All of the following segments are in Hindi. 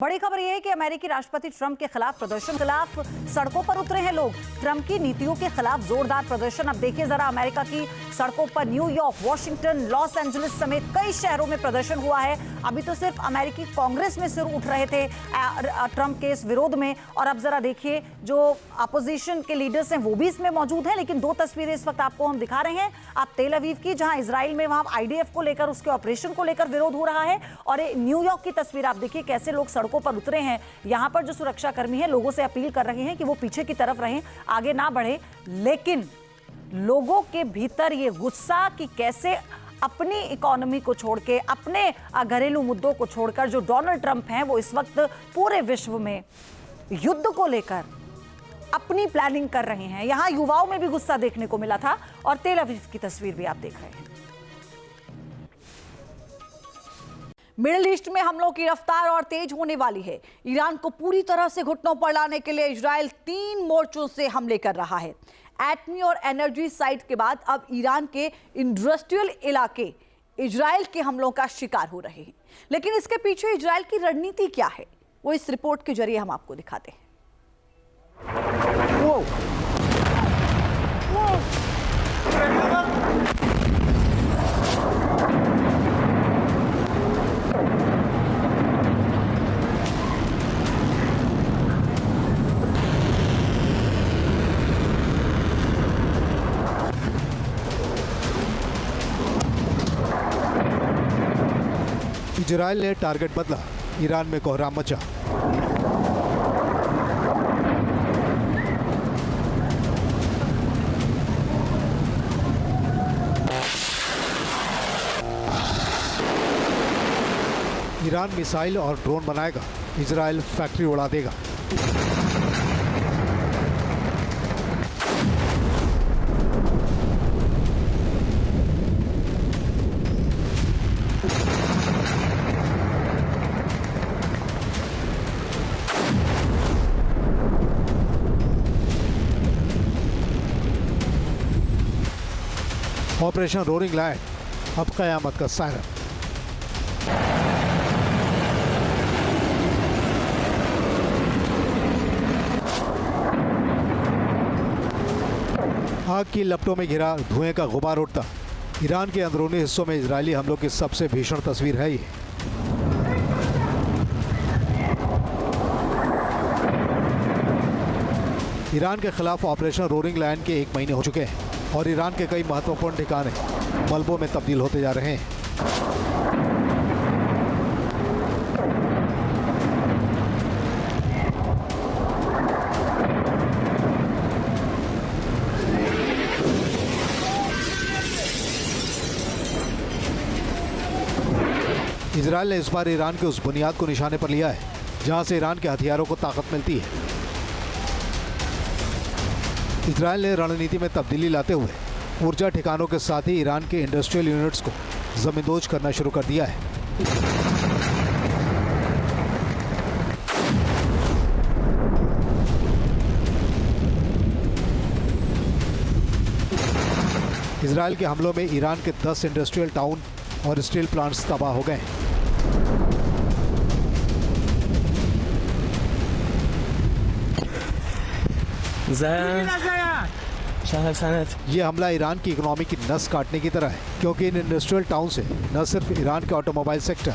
बड़ी खबर यह है कि अमेरिकी राष्ट्रपति ट्रंप के खिलाफ प्रदर्शन खिलाफ सड़कों पर उतरे हैं लोग। ट्रंप की नीतियों के खिलाफ जोरदार प्रदर्शन। अब देखिए जरा अमेरिका की सड़कों पर न्यूयॉर्क, वॉशिंगटन, लॉस एंजलिस समेत कई शहरों में प्रदर्शन हुआ है। अभी तो सिर्फ अमेरिकी कांग्रेस में सिर उठ रहे थे ट्रंप के इस विरोध में, और अब जरा देखिए जो अपोजिशन के लीडर्स हैं वो भी इसमें मौजूद हैं। लेकिन दो तस्वीरें इस वक्त आपको हम दिखा रहे हैं। आप तेल अवीव की, जहां इजराइल में वहां आईडीएफ को लेकर, उसके ऑपरेशन को लेकर विरोध हो रहा है, और न्यूयॉर्क की तस्वीर आप देखिए कैसे लोग सड़कों पर उतरे हैं। यहां पर जो सुरक्षा कर्मी हैं लोगों से अपील कर रहे हैं कि वो पीछे की तरफ रहें, आगे ना बढ़े। लेकिन लोगों के भीतर ये गुस्सा कि कैसे अपनी इकोनॉमी को छोड़ के, अपने घरेलू मुद्दों को छोड़कर जो डोनाल्ड ट्रंप हैं वो इस वक्त पूरे विश्व में युद्ध को लेकर अपनी प्लानिंग कर रहे हैं। यहां युवाओं में भी गुस्सा देखने को मिला था, और तेल अवीव की तस्वीर भी आप देख रहे हैं। मिडिल ईस्ट में हमलों की रफ्तार और तेज होने वाली है। ईरान को पूरी तरह से घुटनों पर लाने के लिए इजराइल 3 मोर्चों से हमले कर रहा है। एटमी और एनर्जी साइट के बाद अब ईरान के इंडस्ट्रियल इलाके इजराइल के हमलों का शिकार हो रहे हैं। लेकिन इसके पीछे इजराइल की रणनीति क्या है, वो इस रिपोर्ट के जरिए हम आपको दिखाते हैं। इजराइल ने टारगेट बदला, ईरान में कोहराम मचा। ईरान मिसाइल और ड्रोन बनाएगा, इजराइल फैक्ट्री उड़ा देगा। ऑपरेशन रोरिंग लायन, अब कयामत का सायरन। आग की लपटों में घिरा धुएं का गुबार उठता। ईरान के अंदरूनी हिस्सों में इजरायली हमलों की सबसे भीषण तस्वीर है ये। ईरान के खिलाफ ऑपरेशन रोरिंग लायन के 1 महीने हो चुके हैं, और ईरान के कई महत्वपूर्ण ठिकाने मलबों में तब्दील होते जा रहे हैं। इजराइल ने इस बार ईरान के उस बुनियाद को निशाने पर लिया है जहां से ईरान के हथियारों को ताकत मिलती है। इजराइल ने रणनीति में तब्दीली लाते हुए ऊर्जा ठिकानों के साथ ही ईरान के इंडस्ट्रियल यूनिट्स को जमींदोज करना शुरू कर दिया है। इजराइल के हमलों में ईरान के 10 इंडस्ट्रियल टाउन और स्टील प्लांट्स तबाह हो गए। ये हमला ईरान की इकोनॉमी की नस काटने की तरह है, क्योंकि इन इंडस्ट्रियल टाउन से न सिर्फ ईरान के ऑटोमोबाइल सेक्टर,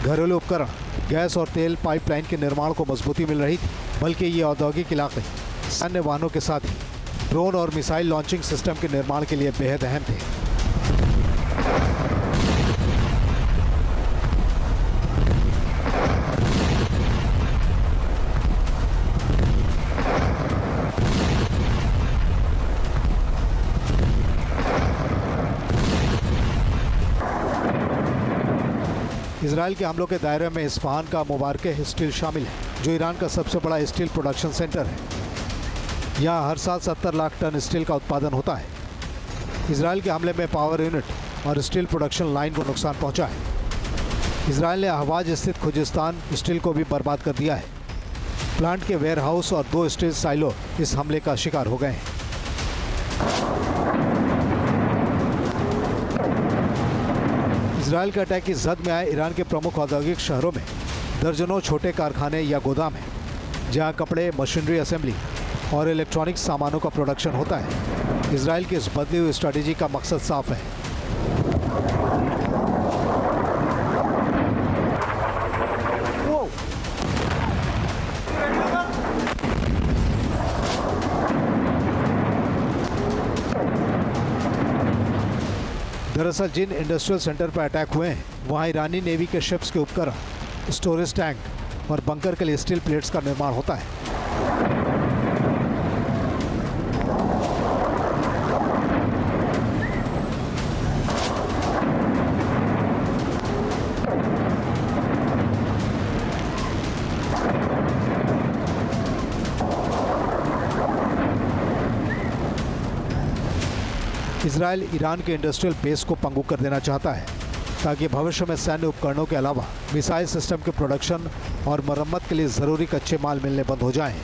घरेलू उपकरण, गैस और तेल पाइपलाइन के निर्माण को मजबूती मिल रही थी, बल्कि ये औद्योगिक इलाके अन्य वाहनों के साथ ही ड्रोन और मिसाइल लॉन्चिंग सिस्टम के निर्माण के लिए बेहद अहम थे। इजराइल के हमलों के दायरे में इस्फहान का मुबारके स्टील शामिल है, जो ईरान का सबसे बड़ा स्टील प्रोडक्शन सेंटर है। यहाँ हर साल 70 लाख टन स्टील का उत्पादन होता है। इजराइल के हमले में पावर यूनिट और स्टील प्रोडक्शन लाइन को नुकसान पहुँचा है। इजराइल ने अहवाज स्थित खुजिस्तान स्टील को भी बर्बाद कर दिया है। प्लांट के वेयरहाउस और 2 स्टील साइलो इस हमले का शिकार हो गए हैं। इजराइल के अटैक की जद में आए ईरान के प्रमुख औद्योगिक शहरों में दर्जनों छोटे कारखाने या गोदाम हैं जहां कपड़े, मशीनरी असेंबली और इलेक्ट्रॉनिक सामानों का प्रोडक्शन होता है। इजराइल की इस बदली हुई स्ट्रेटेजी का मकसद साफ है। दरअसल जिन इंडस्ट्रियल सेंटर पर अटैक हुए हैं वहां ईरानी नेवी के शिप्स के उपकरण, स्टोरेज टैंक और बंकर के लिए स्टील प्लेट्स का निर्माण होता है। इजराइल ईरान के इंडस्ट्रियल बेस को पंगु कर देना चाहता है ताकि भविष्य में सैन्य उपकरणों के अलावा मिसाइल सिस्टम के प्रोडक्शन और मरम्मत के लिए ज़रूरी कच्चे माल मिलने बंद हो जाएं।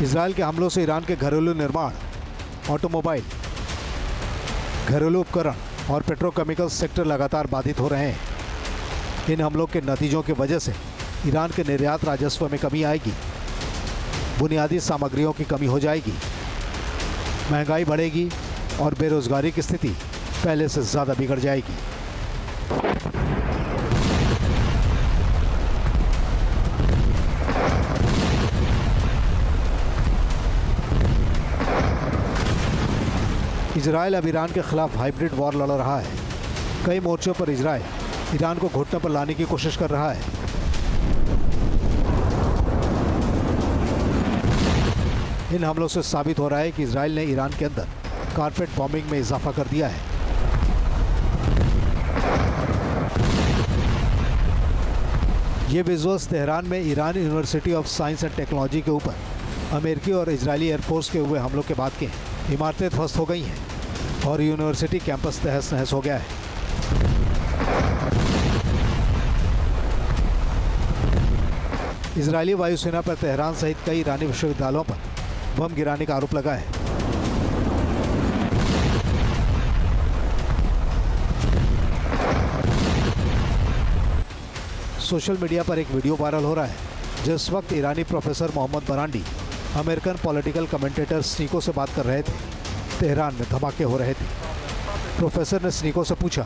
इजराइल के हमलों से ईरान के घरेलू निर्माण, ऑटोमोबाइल, घरेलू उपकरण और पेट्रोकेमिकल सेक्टर लगातार बाधित हो रहे हैं। इन हमलों के नतीजों की वजह से ईरान के निर्यात राजस्व में कमी आएगी, बुनियादी सामग्रियों की कमी हो जाएगी, महंगाई बढ़ेगी और बेरोजगारी की स्थिति पहले से ज़्यादा बिगड़ जाएगी। इजराइल अब ईरान के खिलाफ हाइब्रिड वॉर लड़ रहा है। कई मोर्चों पर इजराइल ईरान को घुटने पर लाने की कोशिश कर रहा है। इन हमलों से साबित हो रहा है कि इजराइल ने ईरान के अंदर कारपेट बॉम्बिंग में इजाफा कर दिया है। ये विजुअल्स तेहरान में Iran university of science and technology के ऊपर अमेरिकी और इजरायली एयरफोर्स के हुए हमलों के बाद के हैं। इमारतें ध्वस्त हो गई हैं और यूनिवर्सिटी कैंपस तहस नहस हो गया है। इजरायली वायुसेना पर तेहरान सहित कई ईरानी विश्वविद्यालयों पर बम गिराने का आरोप लगा है। सोशल मीडिया पर एक वीडियो वायरल हो रहा है जिस वक्त ईरानी प्रोफेसर मोहम्मद बरांडी अमेरिकन पॉलिटिकल कमेंटेटर स्नीको से बात कर रहे थे, तेहरान में धमाके हो रहे थे। प्रोफेसर ने स्नीको से पूछा,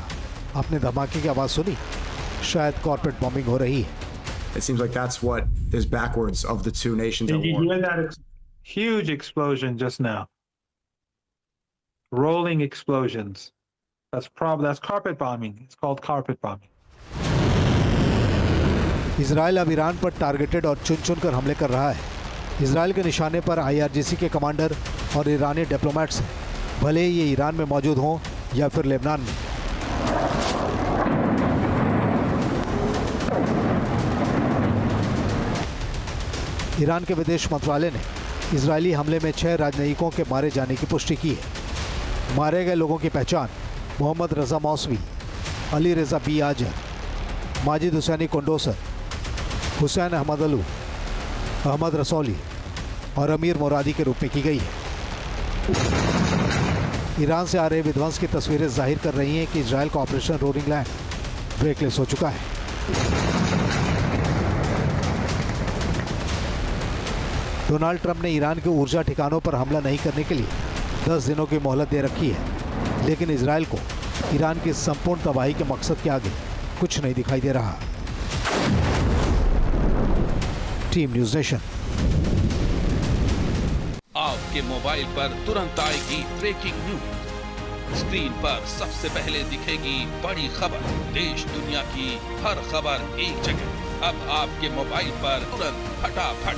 आपने धमाके की आवाज़ सुनी? शायद कॉर्पोरेट बॉम्बिंग हो रही है। It seems like that's what is backwards of the two nations at Did you war. hear that huge explosion just now? Rolling explosions. That's carpet bombing. It's called carpet bombing. Israel अब ईरान पर टारगेटेड और चुन चुन कर हमले कर रहा है। इजराइल के निशाने पर IRGC के कमांडर और ईरानी डिप्लोमेट्स हैं, भले ही ये ईरान में मौजूद हों या फिर लेबनान में। ईरान के विदेश मंत्रालय ने इजरायली हमले में 6 राजनयिकों के मारे जाने की पुष्टि की है। मारे गए लोगों की पहचान मोहम्मद रजा मौसवी, अली रजा बी आजर, माजिद हुसैनी कोंडोसर, हुसैन अहमद अलू, अहमद रसौली और अमीर मुरादी के रूप में की गई है। ईरान से आ रहे विध्वंस की तस्वीरें जाहिर कर रही हैं कि इजराइल का ऑपरेशन रोलिंग लैंड ब्रेकलेस हो चुका है। डोनाल्ड ट्रंप ने ईरान के ऊर्जा ठिकानों पर हमला नहीं करने के लिए 10 दिनों की मोहलत दे रखी है, लेकिन इजराइल को ईरान की संपूर्ण तबाही के मकसद के आगे कुछ नहीं दिखाई दे रहा। Team news nation. आपके मोबाइल पर तुरंत आएगी ब्रेकिंग न्यूज। स्क्रीन पर सबसे पहले दिखेगी बड़ी खबर। देश दुनिया की हर खबर एक जगह। अब आपके मोबाइल पर तुरंत फटाफट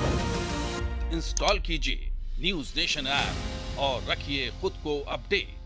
इंस्टॉल कीजिए न्यूज़ नेशन ऐप और रखिए खुद को अपडेट।